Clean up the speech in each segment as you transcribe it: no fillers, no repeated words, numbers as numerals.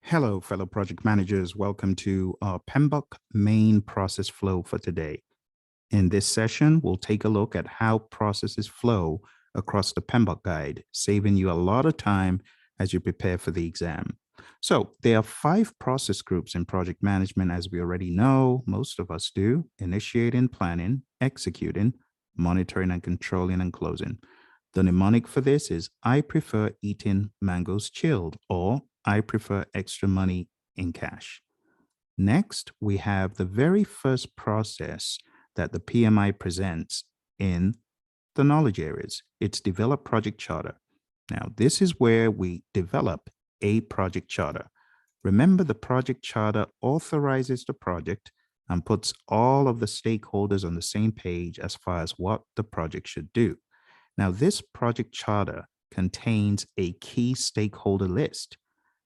Hello, fellow project managers. Welcome to our PMBOK main process flow for today. In this session, we'll take a look at how processes flow across the PMBOK guide, saving you a lot of time as you prepare for the exam. So there are 5 process groups in project management, as we already know, most of us do: initiating, planning, executing, monitoring and controlling, and closing. The mnemonic for this is I prefer eating mangoes chilled, or I prefer extra money in cash. Next, we have the very first process that the PMI presents in the knowledge areas. It's develop project charter. Now, this is where we develop a project charter. Remember, the project charter authorizes the project and puts all of the stakeholders on the same page as far as what the project should do. Now, this project charter contains a key stakeholder list.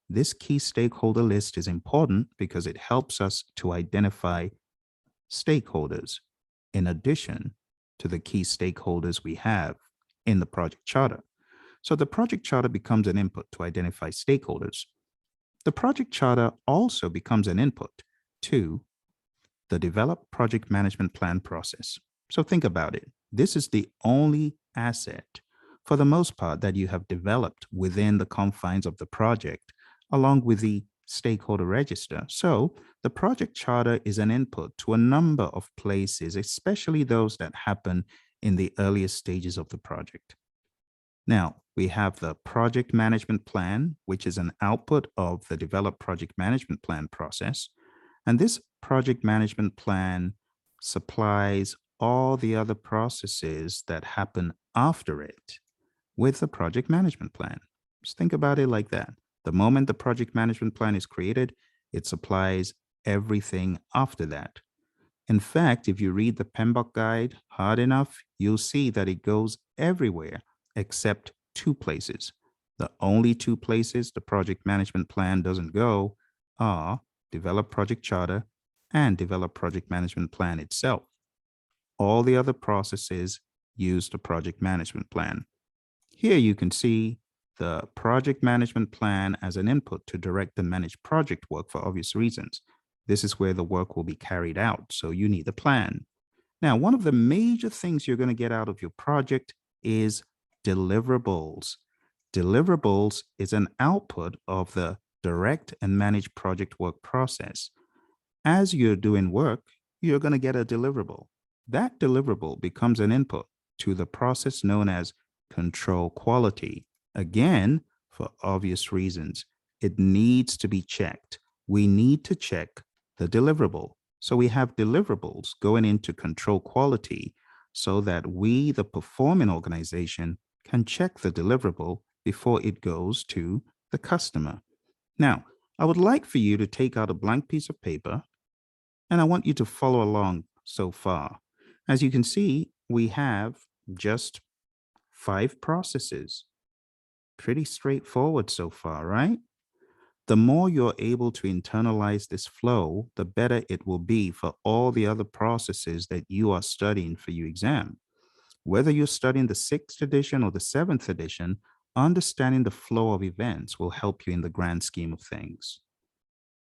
This key stakeholder list is important because it helps us to identify stakeholders in addition to the key stakeholders we have in the project charter. So the project charter becomes an input to identify stakeholders. The project charter also becomes an input to the develop project management plan process. So think about it. This is the only asset, for the most part, that you have developed within the confines of the project, along with the stakeholder register. So the project charter is an input to a number of places, especially those that happen in the earliest stages of the project. Now, we have the project management plan, which is an output of the develop project management plan process. And this project management plan supplies all the other processes that happen after it with the project management plan. Just think about it like that. The moment the project management plan is created, it supplies everything after that. In fact, if you read the PMBOK guide hard enough, you'll see that it goes everywhere except 2 places. The only 2 places the project management plan doesn't go are develop project charter and develop project management plan itself. All the other processes use the project management plan. Here you can see the project management plan as an input to direct and manage project work for obvious reasons. This is where the work will be carried out, so you need a plan. Now, one of the major things you're going to get out of your project is deliverables. Deliverables is an output of the direct and manage project work process. As you're doing work, you're going to get a deliverable. That deliverable becomes an input to the process known as control quality. Again, for obvious reasons, it needs to be checked. We need to check the deliverable. So we have deliverables going into control quality so that we, the performing organization, can check the deliverable before it goes to the customer. Now, I would like for you to take out a blank piece of paper, and I want you to follow along so far. As you can see, we have just 5 processes. Pretty straightforward so far, right? The more you're able to internalize this flow, the better it will be for all the other processes that you are studying for your exam. Whether you're studying the 6th edition or the 7th edition, understanding the flow of events will help you in the grand scheme of things.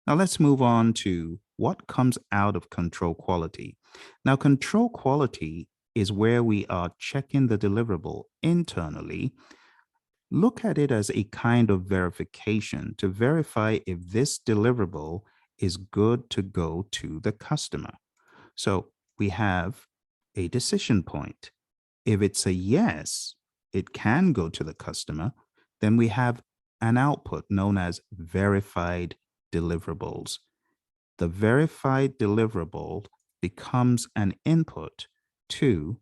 Now let's move on to what comes out of control quality. Now, control quality is where we are checking the deliverable internally. Look at it as a kind of verification to verify if this deliverable is good to go to the customer. So we have a decision point. If it's a yes, it can go to the customer, then we have an output known as verified deliverables. The verified deliverable becomes an input to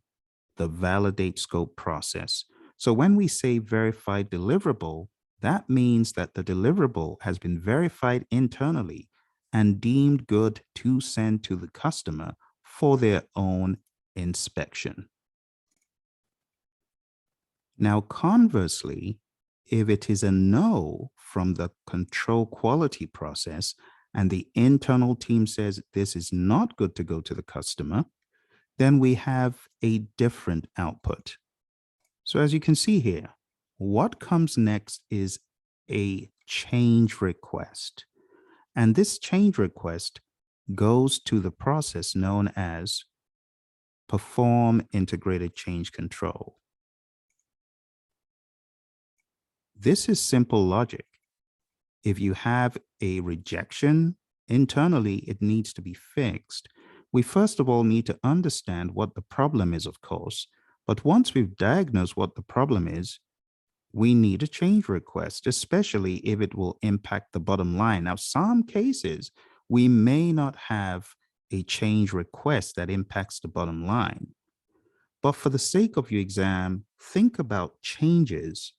the validate scope process. So when we say verified deliverable, that means that the deliverable has been verified internally and deemed good to send to the customer for their own inspection. Now, conversely, if it is a no from the control quality process and the internal team says this is not good to go to the customer, then we have a different output. So as you can see here, what comes next is a change request. And this change request goes to the process known as perform integrated change control. This is simple logic. If you have a rejection internally, it needs to be fixed. We first of all need to understand what the problem is, of course. But once we've diagnosed what the problem is, we need a change request, especially if it will impact the bottom line. Now, some cases, we may not have a change request that impacts the bottom line. But for the sake of your exam, think about changes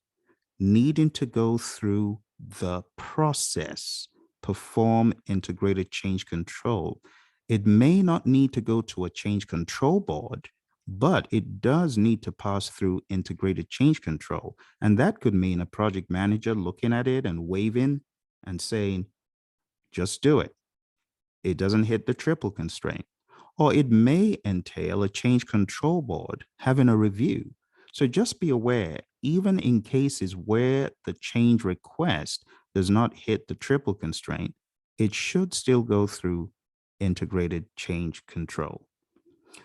needing to go through the process, perform integrated change control. It may not need to go to a change control board, but it does need to pass through integrated change control. And that could mean a project manager looking at it and waving and saying, just do it. It doesn't hit the triple constraint. Or it may entail a change control board having a review. So just be aware, even in cases where the change request does not hit the triple constraint, it should still go through integrated change control.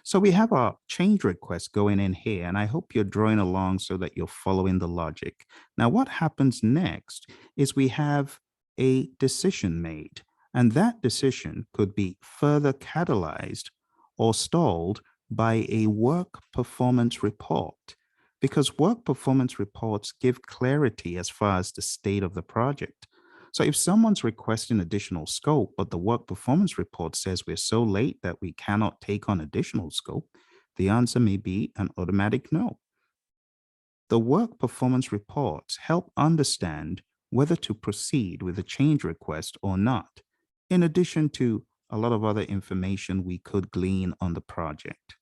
So we have our change request going in here, and I hope you're drawing along so that you're following the logic. Now, what happens next is we have a decision made, and that decision could be further catalyzed or stalled by a work performance report, because work performance reports give clarity as far as the state of the project. So if someone's requesting additional scope, but the work performance report says we're so late that we cannot take on additional scope, the answer may be an automatic no. The work performance reports help understand whether to proceed with a change request or not, in addition to a lot of other information we could glean on the project.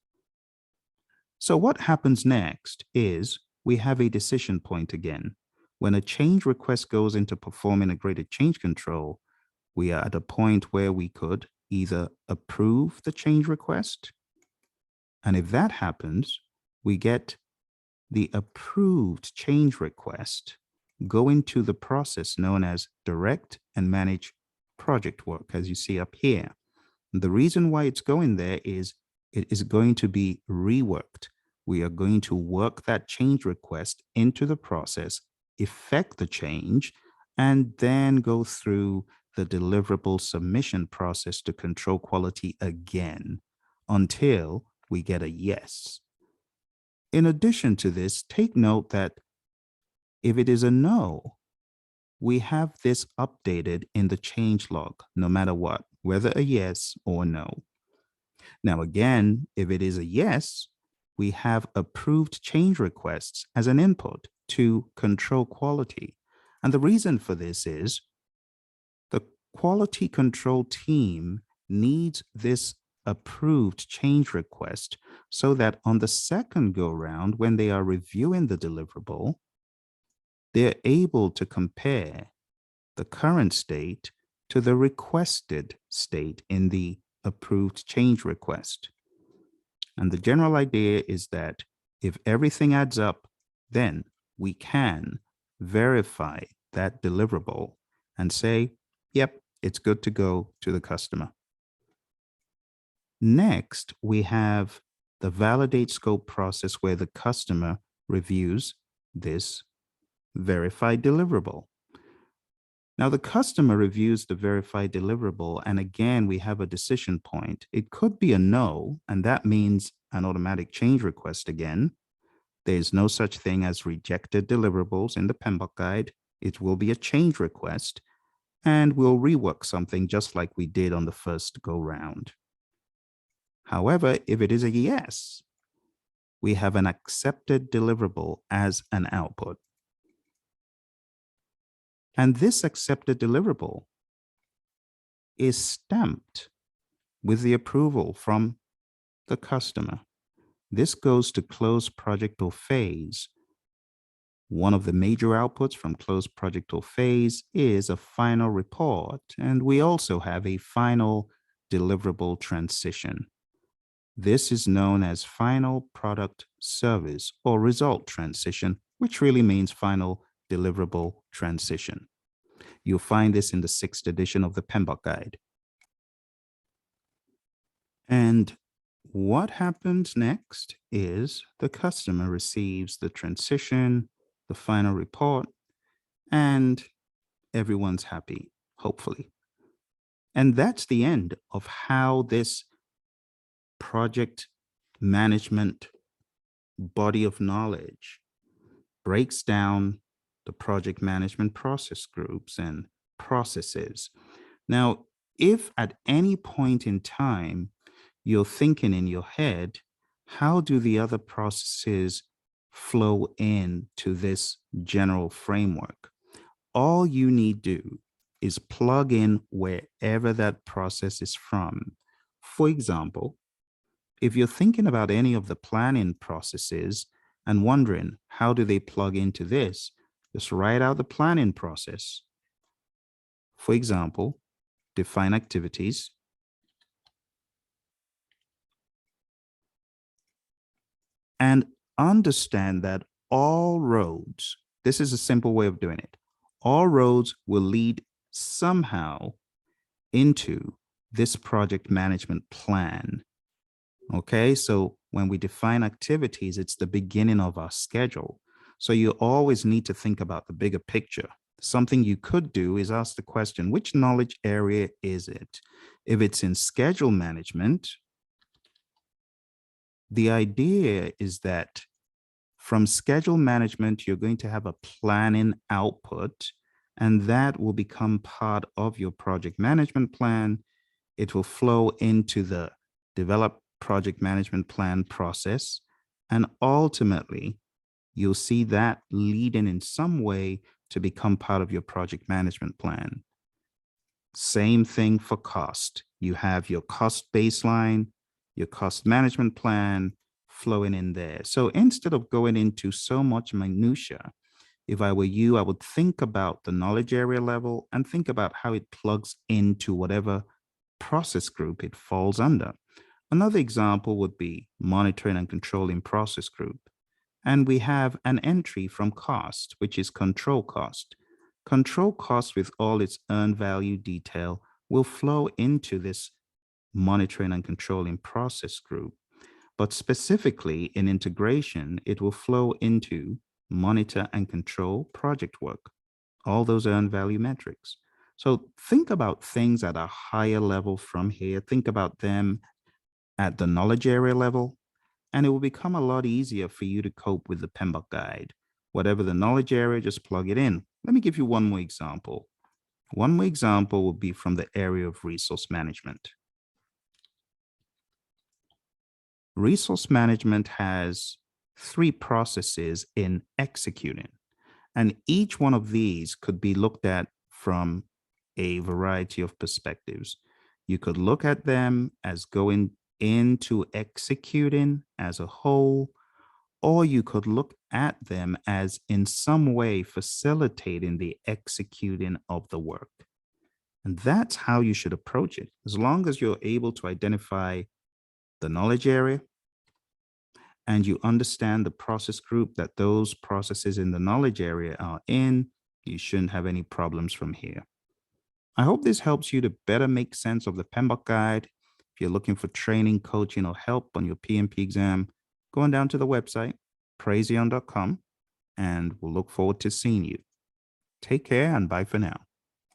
So what happens next is we have a decision point again. When a change request goes into perform integrated change control, we are at a point where we could either approve the change request, and if that happens, we get the approved change request go into the process known as direct and manage project work, as you see up here. The reason why it's going there is it is going to be reworked. We are going to work that change request into the process, effect the change, and then go through the deliverable submission process to control quality again until we get a yes. In addition to this, take note that if it is a no, we have this updated in the change log, no matter what, whether a yes or no. Now, again, if it is a yes, we have approved change requests as an input to control quality. And the reason for this is the quality control team needs this approved change request so that on the second go round, when they are reviewing the deliverable, they're able to compare the current state to the requested state in the approved change request. And the general idea is that if everything adds up, then we can verify that deliverable and say, yep, it's good to go to the customer. Next, we have the validate scope process where the customer reviews this verified deliverable. Now, the customer reviews the verified deliverable, and again, we have a decision point. It could be a no, and that means an automatic change request again. There's no such thing as rejected deliverables in the PMBOK guide. It will be a change request, and we'll rework something just like we did on the first go round. However, if it is a yes, we have an accepted deliverable as an output. And this accepted deliverable is stamped with the approval from the customer. This goes to close project or phase. One of the major outputs from close project or phase is a final report, and we also have a final deliverable transition. This is known as final product service or result transition, which really means final deliverable transition. You'll find this in the 6th edition of the PMBOK guide. And what happens next is the customer receives the transition, the final report, and everyone's happy, hopefully. And that's the end of how this project management body of knowledge breaks down the project management process groups and processes. Now, if at any point in time you're thinking in your head, how do the other processes flow into this general framework? All you need do is plug in wherever that process is from. For example, if you're thinking about any of the planning processes and wondering how do they plug into this, just write out the planning process. For example, define activities, and understand that all roads, this is a simple way of doing it, all roads will lead somehow into this project management plan. Okay, so when we define activities, it's the beginning of our schedule. So you always need to think about the bigger picture. Something you could do is ask the question, which knowledge area is it? If it's in schedule management, the idea is that from schedule management, you're going to have a planning output, and that will become part of your project management plan. It will flow into the develop project management plan process. And ultimately, you'll see that leading in some way to become part of your project management plan. Same thing for cost. You have your cost baseline, your cost management plan flowing in there. So instead of going into so much minutia, if I were you, I would think about the knowledge area level and think about how it plugs into whatever process group it falls under. Another example would be monitoring and controlling process group. And we have an entry from cost, which is control cost. Control cost with all its earned value detail will flow into this monitoring and controlling process group. But specifically in integration, it will flow into monitor and control project work, all those earned value metrics. So think about things at a higher level from here. Think about them at the knowledge area level, and it will become a lot easier for you to cope with the PMBOK guide. Whatever the knowledge area, just plug it in. Let me give you one more example. One more example will be from the area of resource management. Resource management has 3 processes in executing, and each one of these could be looked at from a variety of perspectives. You could look at them as going into executing as a whole, or you could look at them as in some way facilitating the executing of the work. And that's how you should approach it. As long as you're able to identify the knowledge area and you understand the process group that those processes in the knowledge area are in, you shouldn't have any problems from here. I hope this helps you to better make sense of the PMBOK guide. If you're looking for training, coaching, or help on your PMP exam, go on down to the website, praizion.com, and we'll look forward to seeing you. Take care and bye for now.